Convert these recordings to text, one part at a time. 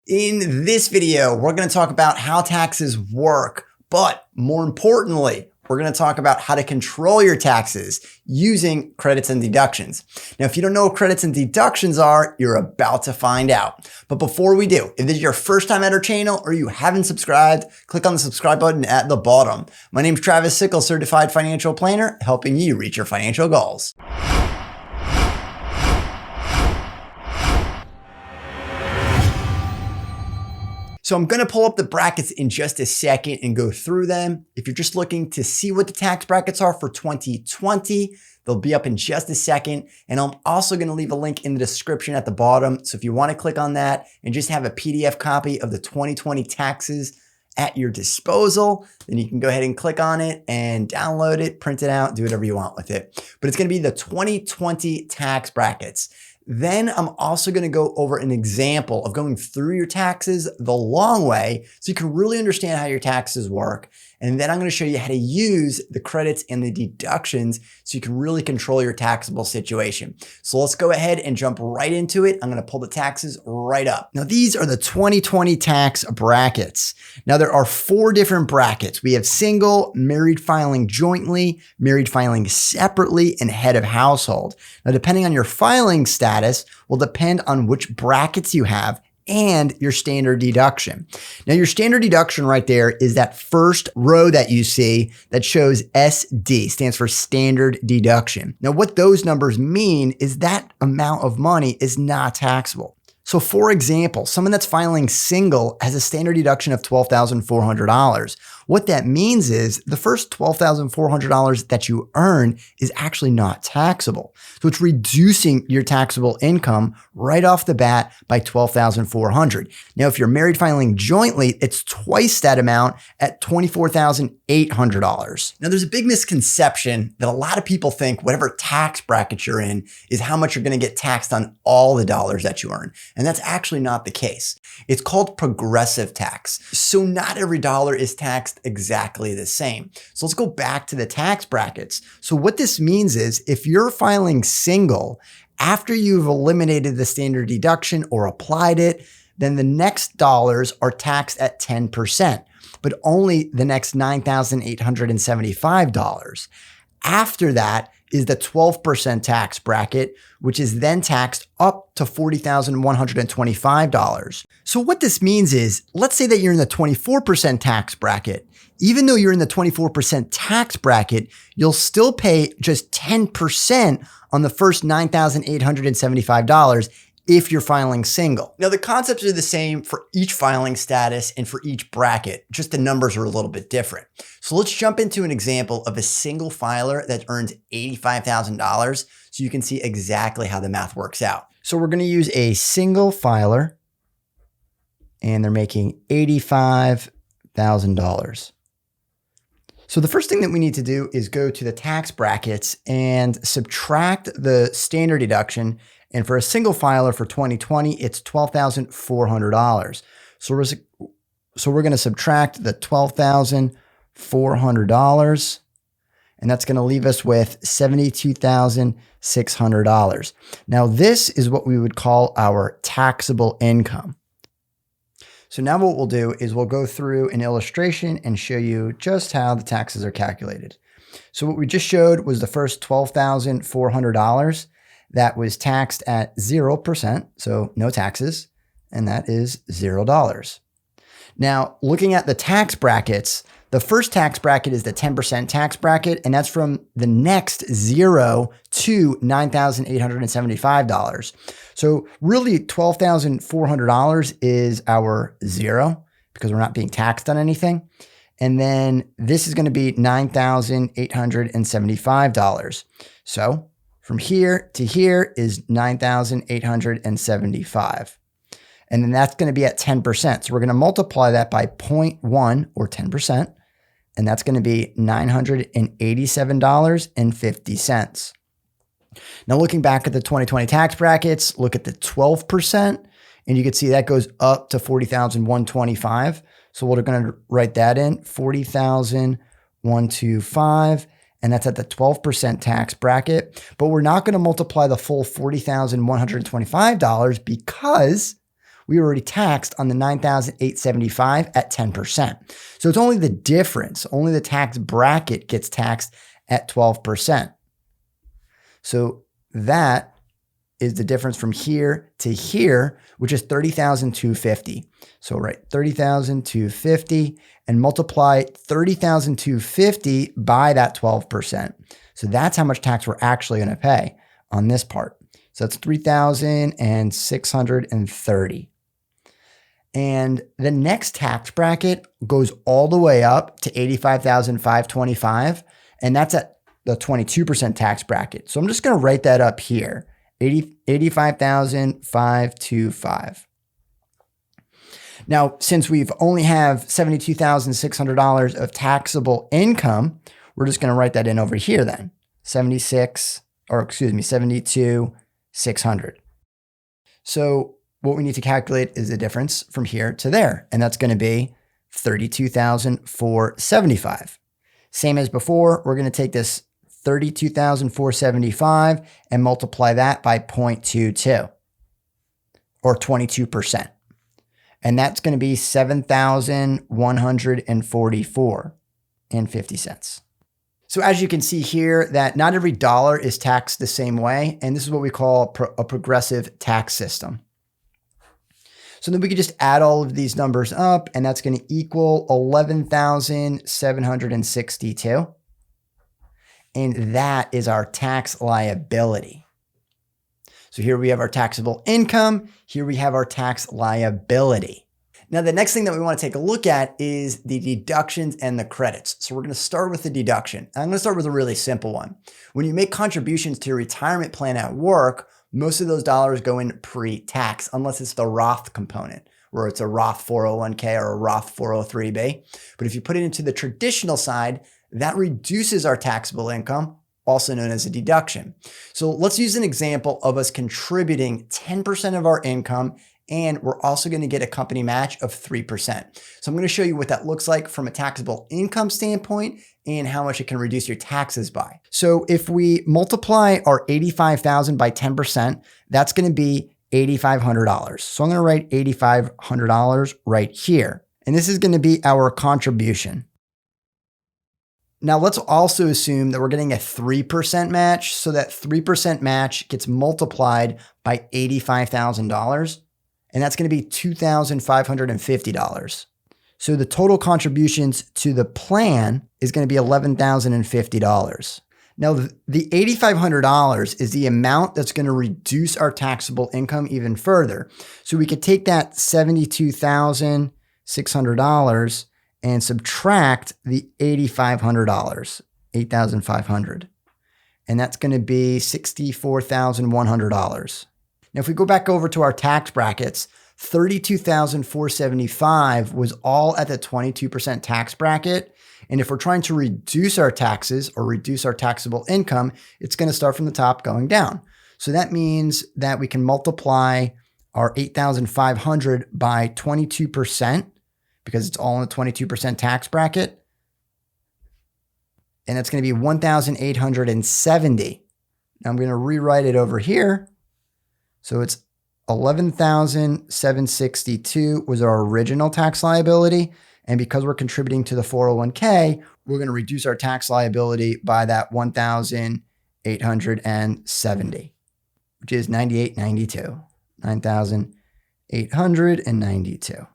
In this video, we're going to talk about how taxes work, but more importantly, we're going to talk about how to control your taxes using credits and deductions. Now, if you don't know what credits and deductions are, you're about to find out. But before we do, if this is your first time at our channel or you haven't subscribed, click on the subscribe button at the bottom. My name is Travis Sickle, Certified Financial Planner, helping you reach your financial goals. So I'm going to pull up the brackets in just a second and go through them. If you're just looking to see what the tax brackets are for 2020, they'll be up in just a second. And I'm also going to leave a link in the description at the bottom. So if you want to click on that and just have a PDF copy of the 2020 taxes at your disposal, then you can go ahead and click on it and download it, print it out, do whatever you want with it. But it's going to be the 2020 tax brackets. Then I'm also going to go over an example of going through your taxes the long way so you can really understand how your taxes work. And then I'm going to show you how to use the credits and the deductions so you can really control your taxable situation. So let's go ahead and jump right into it. I'm going to pull the taxes right up. Now, these are the 2020 tax brackets. Now, there are 4 different brackets. We have single, married filing jointly, married filing separately, and head of household. Now, depending on your filing status will depend on which brackets you have and your standard deduction. Now, your standard deduction right there is that first row that you see that shows SD, stands for standard deduction. Now, what those numbers mean is that amount of money is not taxable. So for example, someone that's filing single has a standard deduction of $12,400. What that means is the first $12,400 that you earn is actually not taxable. So it's reducing your taxable income right off the bat by $12,400. Now, if you're married filing jointly, it's twice that amount at $24,800. Now, there's a big misconception that a lot of people think whatever tax bracket you're in is how much you're going to get taxed on all the dollars that you earn. And that's actually not the case. It's called progressive tax. So not every dollar is taxed exactly the same. So let's go back to the tax brackets. So what this means is if you're filing single, after you've eliminated the standard deduction or applied it, then the next dollars are taxed at 10%, but only the next $9,875. After that is the 12% tax bracket, which is then taxed up to $40,125. So what this means is, let's say that you're in the 24% tax bracket. Even though you're in the 24% tax bracket, you'll still pay just 10% on the first $9,875 if you're filing single. Now, the concepts are the same for each filing status and for each bracket, just the numbers are a little bit different. So let's jump into an example of a single filer that earns $85,000 so you can see exactly how the math works out. So we're going to use a single filer and they're making $85,000. So the first thing that we need to do is go to the tax brackets and subtract the standard deduction. And for a single filer for 2020, it's $12,400. So we're going to subtract the $12,400, and that's going to leave us with $72,600. Now, this is what we would call our taxable income. So now what we'll do is we'll go through an illustration and show you just how the taxes are calculated. So what we just showed was the first $12,400 that was taxed at 0%, so no taxes, and that is $0. Now, looking at the tax brackets, the first tax bracket is the 10% tax bracket, and that's from the next 0 to $9,875. So really $12,400 is our 0 because we're not being taxed on anything. And then this is going to be $9,875. So from here to here is $9,875. And then that's going to be at 10%. So we're going to multiply that by 0.1 or 10. And that's going to be $987.50. Now, looking back at the 2020 tax brackets, look at the 12%, and you can see that goes up to $40,125. So we're going to write that in, $40,125, and that's at the 12% tax bracket. But we're not going to multiply the full $40,125 because we were already taxed on the $9,875 at 10%. So it's only the difference, only the tax bracket gets taxed at 12%. So that is the difference from here to here, which is $30,250. So write $30,250 and multiply $30,250 by that 12%. So that's how much tax we're actually going to pay on this part. So that's $3,630. And the next tax bracket goes all the way up to $85,525, and that's at the 22% tax bracket. So I'm just going to write that up here. $85,525. Now, since we've only have $72,600 of taxable income, we're just going to write that in over here then. 72,600. So what we need to calculate is the difference from here to there, and that's going to be $32,475. Same as before, we're going to take this $32,475 and multiply that by 0.22 or 22%. And that's going to be $7,144.50. So as you can see here, that not every dollar is taxed the same way. And this is what we call a progressive tax system. So then we could just add all of these numbers up, and that's going to equal $11,762. And that is our tax liability. So here we have our taxable income. Here we have our tax liability. Now, the next thing that we want to take a look at is the deductions and the credits. So we're going to start with the deduction. And I'm going to start with a really simple one. When you make contributions to your retirement plan at work, most of those dollars go in pre-tax, unless it's the Roth component, where it's a Roth 401k or a Roth 403b. But if you put it into the traditional side, that reduces our taxable income, also known as a deduction. So let's use an example of us contributing 10% of our income, and we're also going to get a company match of 3%. So I'm going to show you what that looks like from a taxable income standpoint and how much it can reduce your taxes by. So if we multiply our $85,000 by 10%, that's going to be $8,500. So I'm going to write $8,500 right here. And this is going to be our contribution. Now let's also assume that we're getting a 3% match. So that 3% match gets multiplied by $85,000. And that's going to be $2,550. So the total contributions to the plan is going to be $11,050. Now, the $8,500 is the amount that's going to reduce our taxable income even further. So we could take that $72,600 and subtract the $8,500, $8,500. And that's going to be $64,100. Now, if we go back over to our tax brackets, $32,475 was all at the 22% tax bracket. And if we're trying to reduce our taxes or reduce our taxable income, it's going to start from the top going down. So that means that we can multiply our $8,500 by 22% because it's all in the 22% tax bracket. And that's going to be $1,870. Now I'm going to rewrite it over here. So it's $11,762 was our original tax liability. And because we're contributing to the 401k, we're going to reduce our tax liability by that $1,870, which is $9,892. $9,892.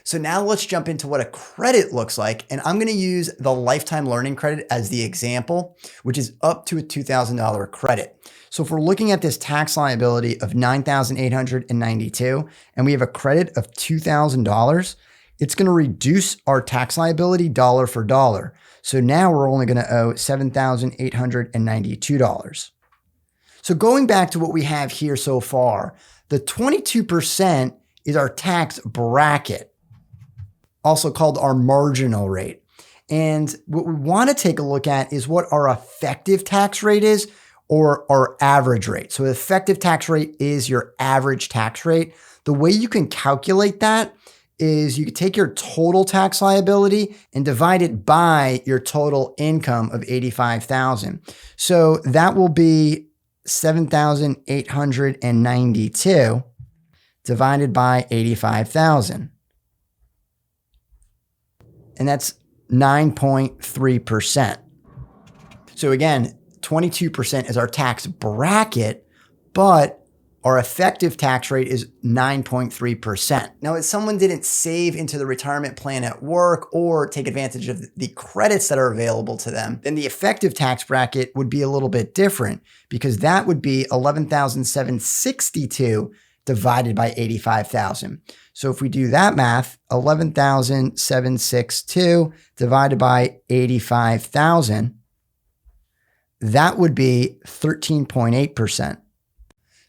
So now let's jump into what a credit looks like. And I'm going to use the lifetime learning credit as the example, which is up to a $2,000 credit. So if we're looking at this tax liability of $9,892 and we have a credit of $2,000, it's going to reduce our tax liability dollar for dollar. So now we're only going to owe $7,892. So going back to what we have here so far, the 22% is our tax bracket, also called our marginal rate. And what we want to take a look at is what our effective tax rate is, or our average rate. So the effective tax rate is your average tax rate. The way you can calculate that is you can take your total tax liability and divide it by your total income of $85,000. So that will be $7,892 divided by 85,000. And that's 9.3%. So again, 22% is our tax bracket, but our effective tax rate is 9.3%. Now, if someone didn't save into the retirement plan at work or take advantage of the credits that are available to them, then the effective tax bracket would be a little bit different because that would be 11,762 divided by 85,000. So if we do that math, 11,762 divided by 85,000, that would be 13.8%.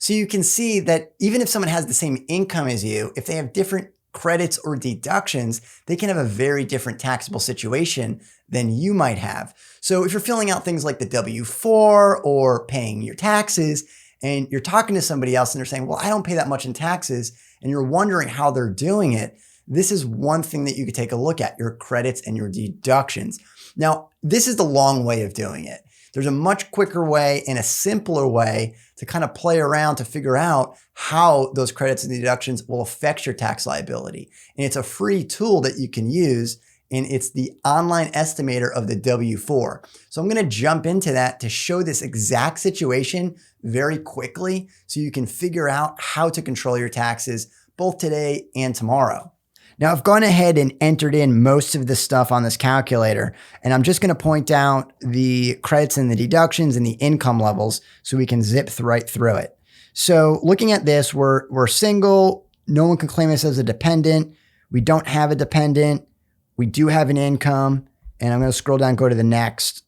So you can see that even if someone has the same income as you, if they have different credits or deductions, they can have a very different taxable situation than you might have. So if you're filling out things like the W-4 or paying your taxes, and you're talking to somebody else and they're saying, well, I don't pay that much in taxes, and you're wondering how they're doing it, this is one thing that you could take a look at, your credits and your deductions. Now, this is the long way of doing it. There's a much quicker way and a simpler way to kind of play around to figure out how those credits and deductions will affect your tax liability. And it's a free tool that you can use, and it's the online estimator of the W-4. So I'm going to jump into that to show this exact situation very quickly so you can figure out how to control your taxes both today and tomorrow. Now, I've gone ahead and entered in most of the stuff on this calculator, and I'm just going to point out the credits and the deductions and the income levels so we can zip right through it. So looking at this, we're single. No one can claim us as a dependent. We don't have a dependent. We do have an income, and I'm going to scroll down, go to the next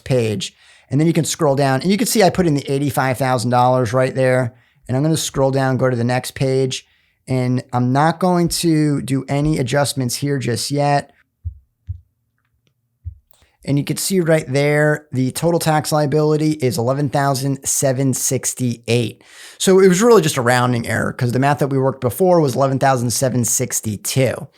page, and then you can scroll down, and you can see I put in the $85,000 right there, and I'm going to scroll down, go to the next page. And I'm not going to do any adjustments here just yet. And you can see right there, the total tax liability is $11,768. So it was really just a rounding error because the math that we worked before was $11,762.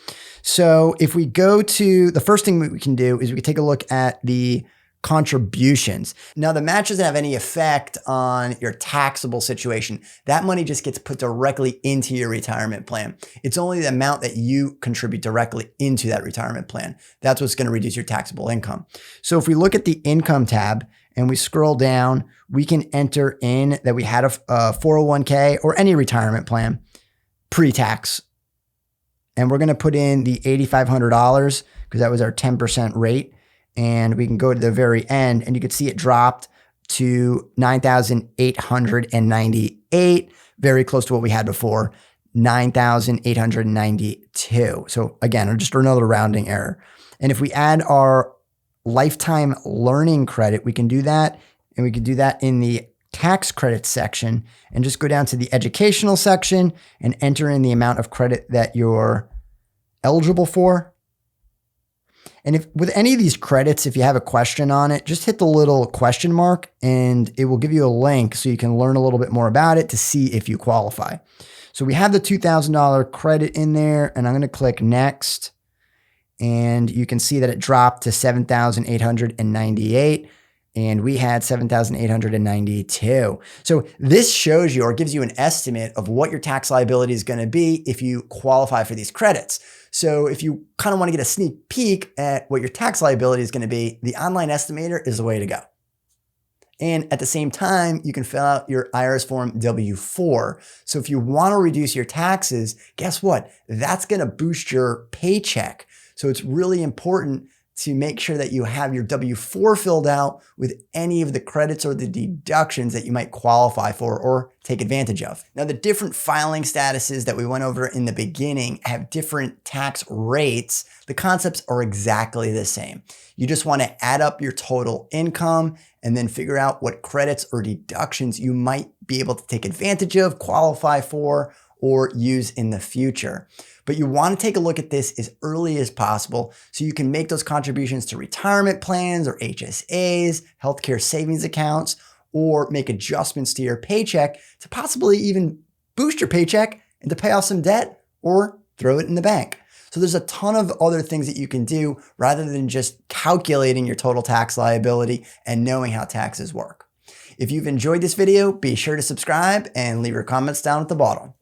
So if we go to, the first thing we can do is we can take a look at the contributions. Now, the match doesn't have any effect on your taxable situation. That money just gets put directly into your retirement plan. It's only the amount that you contribute directly into that retirement plan. That's what's going to reduce your taxable income. So if we look at the income tab and we scroll down, we can enter in that we had a 401k or any retirement plan pre-tax. And we're going to put in the $8,500 because that was our 10% rate. And we can go to the very end and you can see it dropped to $9,898, very close to what we had before, $9,892. So again, just another rounding error. And if we add our lifetime learning credit, we can do that. And we can do that in the tax credit section and just go down to the educational section and enter in the amount of credit that you're eligible for. And if with any of these credits, if you have a question on it, just hit the little question mark and it will give you a link so you can learn a little bit more about it to see if you qualify. So we have the $2,000 credit in there and I'm going to click next. And you can see that it dropped to $7,898 and we had $7,892. So this shows you or gives you an estimate of what your tax liability is going to be if you qualify for these credits. So if you kind of want to get a sneak peek at what your tax liability is going to be, the online estimator is the way to go. And at the same time, you can fill out your IRS form W-4. So if you want to reduce your taxes, guess what? That's going to boost your paycheck. So it's really important to make sure that you have your W-4 filled out with any of the credits or the deductions that you might qualify for or take advantage of. Now, the different filing statuses that we went over in the beginning have different tax rates. The concepts are exactly the same. You just want to add up your total income and then figure out what credits or deductions you might be able to take advantage of, qualify for, or use in the future. But you want to take a look at this as early as possible so you can make those contributions to retirement plans or HSAs, healthcare savings accounts, or make adjustments to your paycheck to possibly even boost your paycheck and to pay off some debt or throw it in the bank. So there's a ton of other things that you can do rather than just calculating your total tax liability and knowing how taxes work. If you've enjoyed this video, be sure to subscribe and leave your comments down at the bottom.